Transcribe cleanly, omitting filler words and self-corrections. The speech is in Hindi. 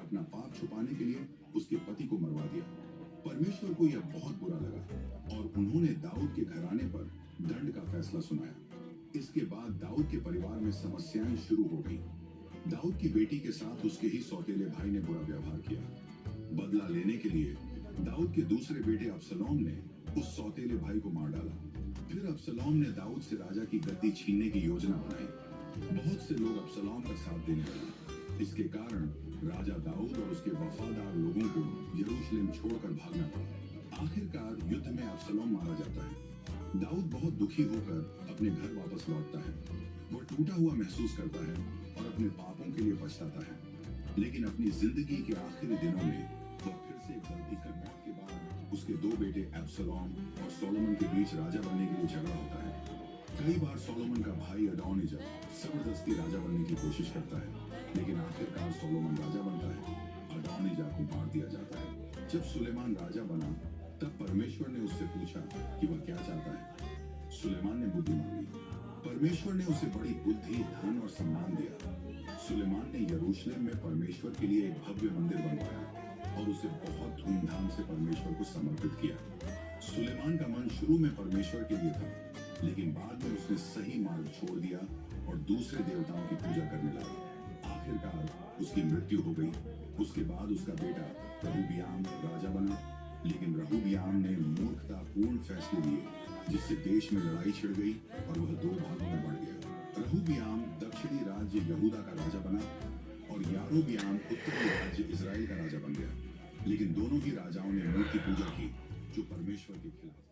अपना पाप छुपाने के लिए उसके पति को मरवा दिया। परमेश्वर को यह बहुत बुरा लगा और उन्होंने दाऊद के घराने पर दंड का फैसला सुनाया। इसके बाद दाऊद के परिवार में समस्याएं शुरू हो गई। दाऊद की बेटी के साथ उसके ही सौतेले भाई ने बुरा व्यवहार किया। बदला लेने के लिए दाऊद के दूसरे बेटे अबसलोम ने उस सौतेले भाई को मार डाला। फिर अबसलोम ने दाऊद से राजा की गद्दी छीनने की योजना बनाई। बहुत से लोग अबसलोम का साथ देने लगे। इसके कारण राजा दाऊद और उसके वफादार लोगों को यरूशलेम छोड़कर भागना पड़ा। आखिरकार युद्ध में अबसलोम मारा जाता है। दाऊद बहुत दुखी होकर अपने घर वापस लौटता है। वह टूटा हुआ महसूस करता है और अपने पापों के लिए पछताता है। लेकिन अपनी जिंदगी के आखिरी दिनों में वह फिर से गलती कर मौत के बाद उसके दो बेटे अबसलोम और सोलोमन के बीच राजा बनने के लिए झगड़ा होता है। कई बार सोलोमन का भाई अदोनिजर जबरदस्ती राजा बनने की कोशिश करता है, लेकिन आखिरकार सोलोमन राजा बनता है। अदोनिजर को मार दिया जाता है। जब सुलेमान राजा बना तब परमेश्वर ने उससे पूछा कि वह क्या चाहता है। सुलेमान ने बुद्धि मांगी। परमेश्वर ने उसे बड़ी बुद्धि, धन और सम्मान दिया। सुलेमान ने यरूशलेम में परमेश्वर के लिए एक भव्य मंदिर बनवाया और उसे बहुत धूमधाम से परमेश्वर को समर्पित किया। सुलेमान का मन शुरू में परमेश्वर के लिए था, लेकिन बाद में उसने सही मार्ग छोड़ दिया और दूसरे देवताओं की पूजा करने लगा। आखिरकार उसकी मृत्यु हो गई। उसके बाद उसका बेटा रहूबियाम राजा बना, लेकिन रहूबियाम ने मूर्खतापूर्ण फैसले लिए जिससे देश में लड़ाई छिड़ गई और वह दो भागों में बढ़ गया। रहूबियाम दक्षिणी राज्य यहूदा का राजा बना और यारोबियाम उत्तरी राज्य इजराइल का राजा बन गया। लेकिन दोनों ही राजाओं ने मूर्ति पूजा की जो परमेश्वर के खिलाफ